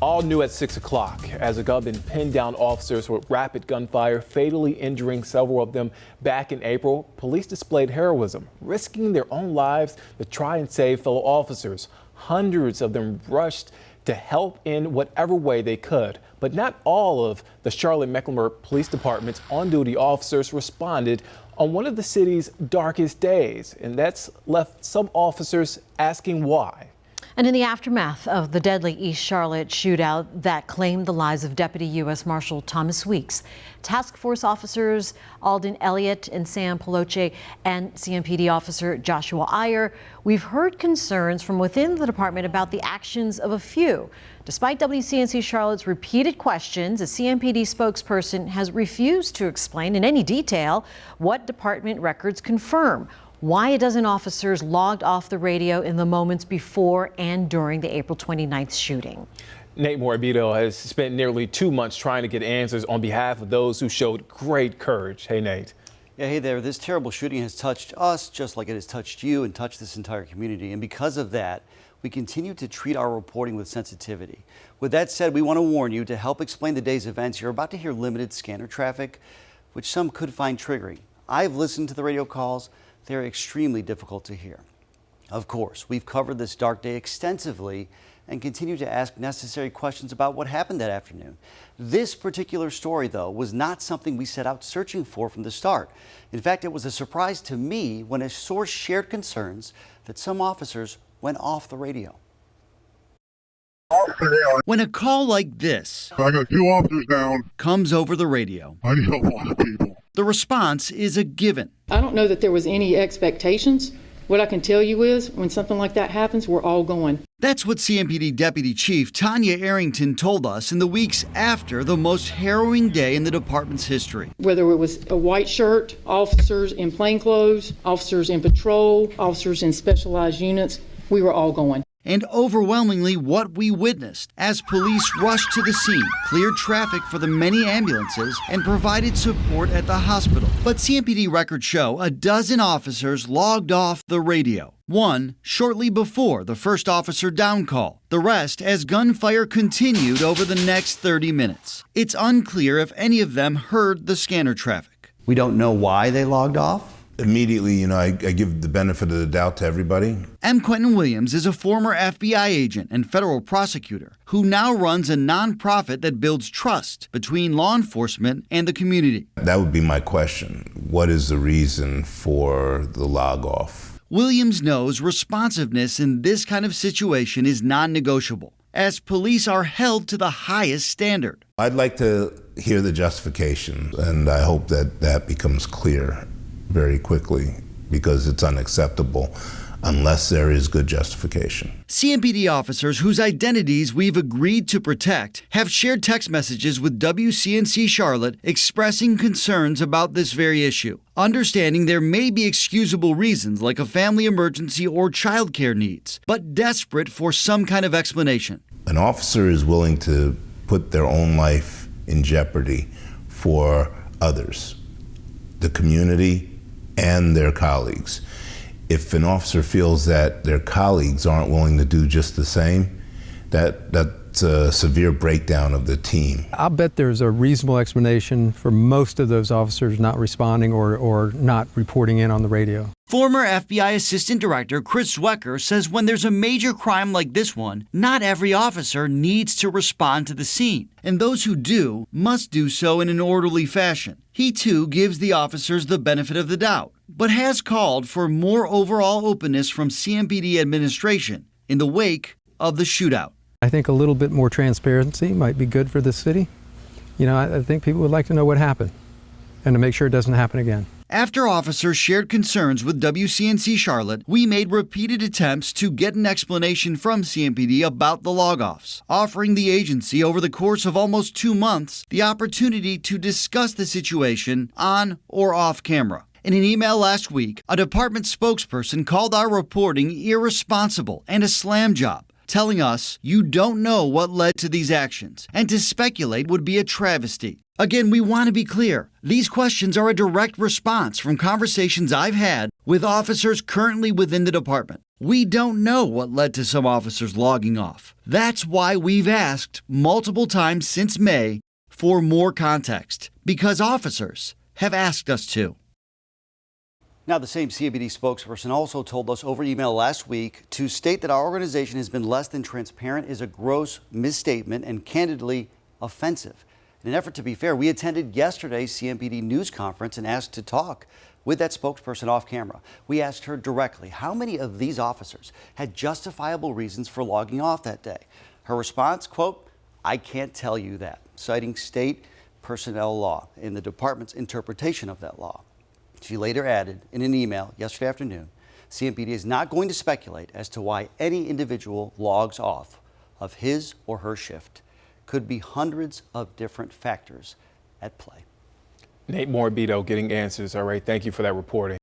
All new at 6 o'clock as a gunman pinned down officers with rapid gunfire, fatally injuring several of them back in April. Police displayed heroism, risking their own lives to try and save fellow officers. Hundreds of them rushed to help in whatever way they could. But not all of the Charlotte-Mecklenburg Police Department's on-duty officers responded on one of the city's darkest days. And that's left some officers asking why. And in the aftermath of the deadly East Charlotte shootout that claimed the lives of Deputy U.S. Marshal Thomas Weeks, task force officers Alden, Elliot, and Sam Poloche, and CMPD officer Joshua Eyer, we've heard concerns from within the department about the actions of a few. Despite WCNC Charlotte's repeated questions, a CMPD spokesperson has refused to explain in any detail what department records confirm why a dozen officers logged off the radio in the moments before and during the April 29th shooting. Nate Morabito has spent nearly 2 months trying to get answers on behalf of those who showed great courage. Hey, Nate. Yeah, hey there. This terrible shooting has touched us just like it has touched you and touched this entire community. And because of that, we continue to treat our reporting with sensitivity. With that said, we want to warn you to help explain the day's events. You're about to hear limited scanner traffic, which some could find triggering. I've listened to the radio calls. They're extremely difficult to hear. Of course, we've covered this dark day extensively and continue to ask necessary questions about what happened that afternoon. This particular story, though, was not something we set out searching for from the start. In fact, it was a surprise to me when a source shared concerns that some officers went off the radio. When a call like this, I got 2 officers down, comes over the radio, I need help a lot of people. The response is a given. I don't know that there was any expectations. What I can tell you is when something like that happens, we're all going. That's what CMPD Deputy Chief Tanya Arrington told us in the weeks after the most harrowing day in the department's history. Whether it was a white shirt, officers in plainclothes, officers in patrol, officers in specialized units, we were all going. And overwhelmingly what we witnessed as police rushed to the scene, cleared traffic for the many ambulances, and provided support at the hospital. But CMPD records show a dozen officers logged off the radio. One shortly before the first officer down call. The rest as gunfire continued over the next 30 minutes. It's unclear if any of them heard the scanner traffic. We don't know why they logged off. Immediately, I give the benefit of the doubt to everybody. M. Quentin Williams is a former FBI agent and federal prosecutor who now runs a nonprofit that builds trust between law enforcement and the community. That would be my question. What is the reason for the log off? Williams knows responsiveness in this kind of situation is non-negotiable, as police are held to the highest standard. I'd like to hear the justification, and I hope that that becomes clear very quickly, because it's unacceptable unless there is good justification. CMPD officers whose identities we've agreed to protect have shared text messages with WCNC Charlotte expressing concerns about this very issue, understanding there may be excusable reasons like a family emergency or childcare needs, but desperate for some kind of explanation. An officer is willing to put their own life in jeopardy for others, the community, and their colleagues. If an officer feels that their colleagues aren't willing to do just the same, that's a severe breakdown of the team. I'll bet there's a reasonable explanation for most of those officers not responding or not reporting in on the radio. Former FBI Assistant Director Chris Zwecker says when there's a major crime like this one, not every officer needs to respond to the scene, and those who do must do so in an orderly fashion. He too gives the officers the benefit of the doubt, but has called for more overall openness from CMPD administration in the wake of the shootout. I think a little bit more transparency might be good for the city. I think people would like to know what happened and to make sure it doesn't happen again. After officers shared concerns with WCNC Charlotte, we made repeated attempts to get an explanation from CMPD about the log-offs, offering the agency over the course of almost 2 months the opportunity to discuss the situation on or off camera. In an email last week, a department spokesperson called our reporting irresponsible and a slam job, telling us you don't know what led to these actions, and to speculate would be a travesty. Again, we want to be clear. These questions are a direct response from conversations I've had with officers currently within the department. We don't know what led to some officers logging off. That's why we've asked multiple times since May for more context, because officers have asked us to. Now, the same CMPD spokesperson also told us over email last week to state that our organization has been less than transparent is a gross misstatement and candidly offensive. In an effort to be fair, we attended yesterday's CMPD news conference and asked to talk with that spokesperson off camera. We asked her directly how many of these officers had justifiable reasons for logging off that day. Her response, quote, "I can't tell you that," citing state personnel law in the department's interpretation of that law. She later added in an email yesterday afternoon, CMPD is not going to speculate as to why any individual logs off of his or her shift. Could be hundreds of different factors at play. Nate Morabito getting answers. All right, thank you for that reporting.